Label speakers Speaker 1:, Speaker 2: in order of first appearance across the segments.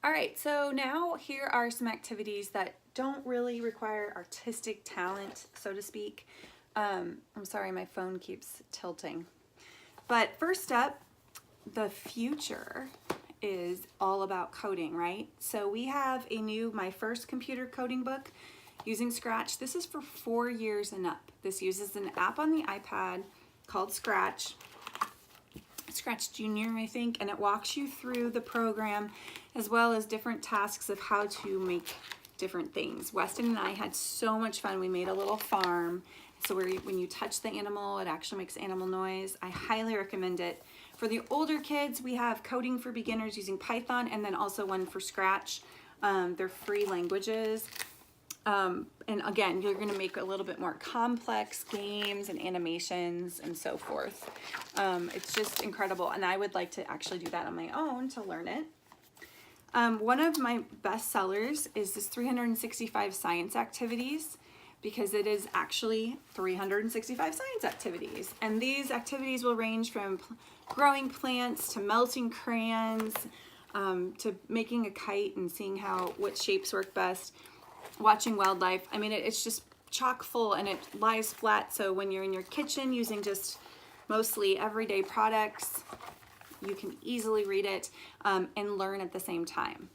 Speaker 1: All right, so now here are some activities that don't really require artistic talent, so to speak. I'm sorry, my phone keeps tilting. But first up, the future is all about coding, right? So we have my first computer coding book using Scratch. This is for 4 years and up. This uses an app on the iPad called Scratch Junior, I think, and it walks you through the program as well as different tasks of how to make different things. Weston and I had so much fun. We made a little farm. So when you touch the animal, it actually makes animal noise. I highly recommend it. For the older kids, we have coding for beginners using Python, and then also one for Scratch. They're free languages. And again, you're going to make a little bit more complex games and animations and so forth. It's just incredible. And I would like to actually do that on my own to learn it. One of my best sellers is this 365 science activities, because it is actually 365 science activities. And these activities will range from growing plants to melting crayons, to making a kite and seeing what shapes work best, watching wildlife. I mean, it's just chock full and it lies flat. So when you're in your kitchen using just mostly everyday products, you can easily read it and learn at the same time.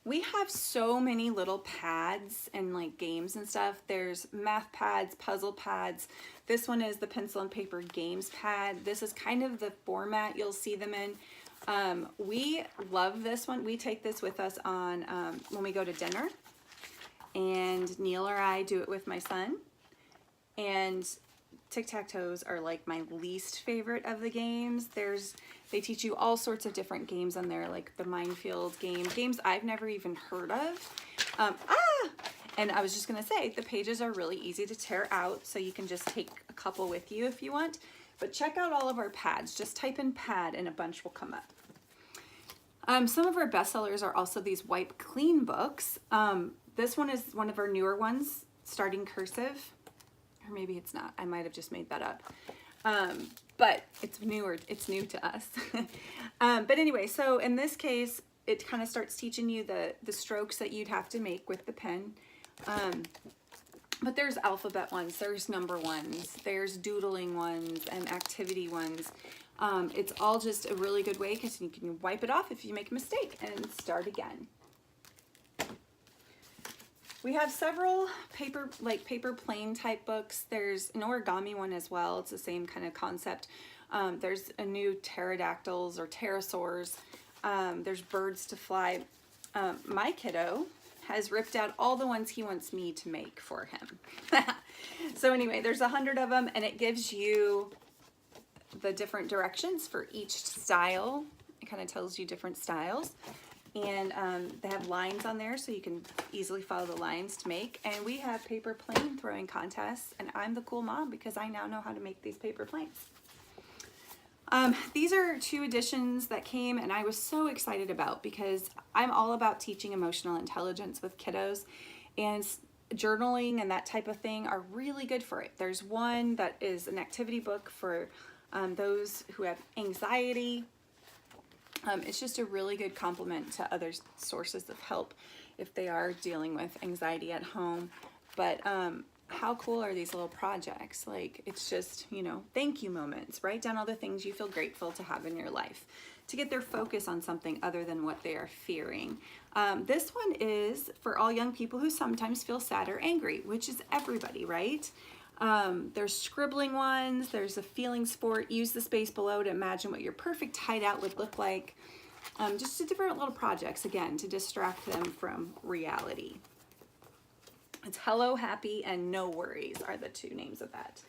Speaker 1: We have so many little pads and like games and stuff. There's math pads, puzzle pads. This one is the pencil and paper games pad. This is kind of the format you'll see them in. We love this one. We take this with us on when we go to dinner, and Neil or I do it with my son. And Tic Tac Toes are like my least favorite of the games. They teach you all sorts of different games on there, like the minefield game, games I've never even heard of. And I was just gonna say, the pages are really easy to tear out, so you can just take a couple with you if you want. But check out all of our pads. Just type in pad and a bunch will come up. Some of our bestsellers are also these wipe clean books. This one is one of our newer ones, starting cursive. Or maybe it's not. I might have just made that up. But it's newer. It's new to us. But anyway, so in this case, it kind of starts teaching you the strokes that you'd have to make with the pen. But there's alphabet ones, there's number ones, there's doodling ones, and activity ones. It's all just a really good way because you can wipe it off if you make a mistake and start again. We have several paper plane type books. There's an origami one as well. It's the same kind of concept. There's a new pterodactyls or pterosaurs. There's birds to fly. My kiddo has ripped out all the ones he wants me to make for him. So anyway, there's 100 of them, and it gives you the different directions for each style. It kind of tells you different styles. And they have lines on there so you can easily follow the lines to make. And we have paper plane throwing contests, and I'm the cool mom because I now know how to make these paper planes. These are 2 editions that came and I was so excited about because I'm all about teaching emotional intelligence with kiddos, and journaling and that type of thing are really good for it. There's one that is an activity book for those who have anxiety. It's just a really good complement to other sources of help if they are dealing with anxiety at home. But how cool are these little projects? Like, it's just, thank you moments. Write down all the things you feel grateful to have in your life to get their focus on something other than what they are fearing. This one is for all young people who sometimes feel sad or angry, which is everybody, right? There's scribbling ones, there's a feeling sport, use the space below to imagine what your perfect hideout would look like. Just different little projects, again, to distract them from reality. It's Hello, Happy, and No Worries are the 2 names of that.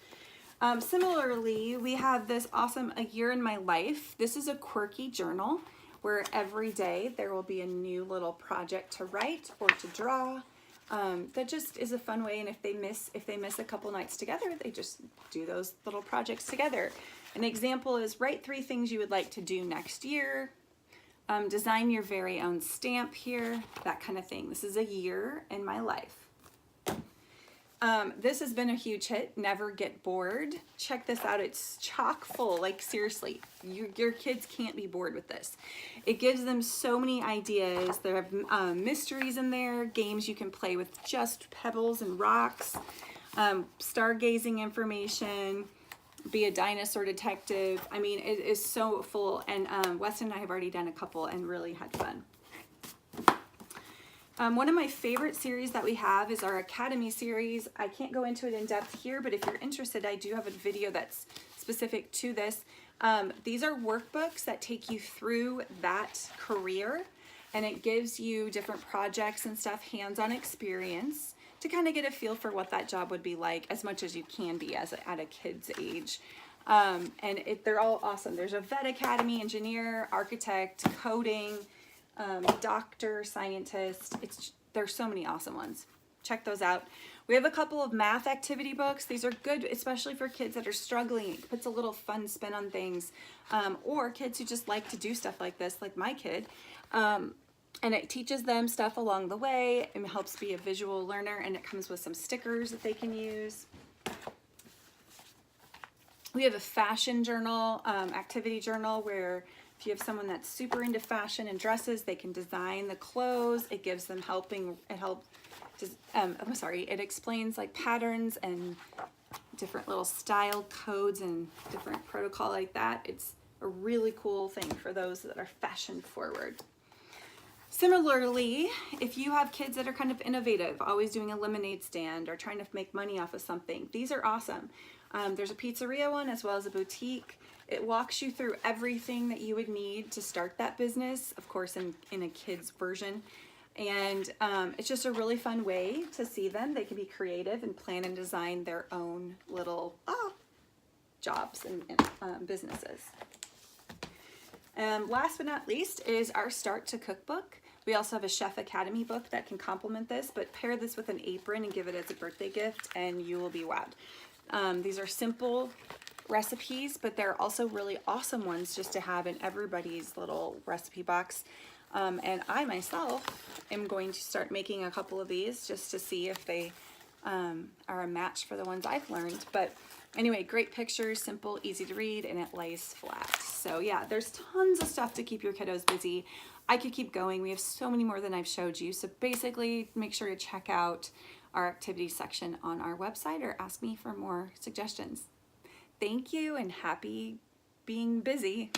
Speaker 1: Similarly, we have this awesome A Year in My Life. This is a quirky journal where every day there will be a new little project to write or to draw. That just is a fun way, and if they miss a couple nights together, they just do those little projects together. An example is write 3 things you would like to do next year. Design your very own stamp here, that kind of thing. This is A Year in My Life. This has been a huge hit. Never get bored. Check this out. It's chock full. Like seriously, your kids can't be bored with this. It gives them so many ideas. There have mysteries in there, games you can play with just pebbles and rocks, stargazing information, be a dinosaur detective. I mean, it is so full. And Weston and I have already done a couple and really had fun. One of my favorite series that we have is our Academy series. I can't go into it in depth here, but if you're interested, I do have a video that's specific to this. These are workbooks that take you through that career, and it gives you different projects and stuff, hands-on experience to kind of get a feel for what that job would be like as much as you can be at a kid's age. They're all awesome. There's a vet academy, engineer, architect, coding, doctor, scientist. There's so many awesome ones. Check those out. We have a couple of math activity books. These are good, especially for kids that are struggling. It puts a little fun spin on things, or kids who just like to do stuff like this, like my kid. And it teaches them stuff along the way and helps be a visual learner, and it comes with some stickers that they can use. We have a fashion journal, activity journal, where if you have someone that's super into fashion and dresses, they can design the clothes. It gives them it explains like patterns and different little style codes and different protocol like that. It's a really cool thing for those that are fashion forward. Similarly, if you have kids that are kind of innovative, always doing a lemonade stand or trying to make money off of something, these are awesome. There's a pizzeria one as well as a boutique. It walks you through everything that you would need to start that business, of course, in a kid's version. And it's just a really fun way to see them. They can be creative and plan and design their own little jobs and businesses. Last but not least is our Start to Cookbook. We also have a Chef Academy book that can complement this, but pair this with an apron and give it as a birthday gift and you will be wowed. These are simple recipes, but they're also really awesome ones just to have in everybody's little recipe box. And I myself am going to start making a couple of these just to see if they are a match for the ones I've learned. But anyway, great pictures, simple, easy to read, and it lays flat. So yeah, there's tons of stuff to keep your kiddos busy. I could keep going. We have so many more than I've showed you. So basically, make sure to check out our activity section on our website or ask me for more suggestions. Thank you and happy being busy.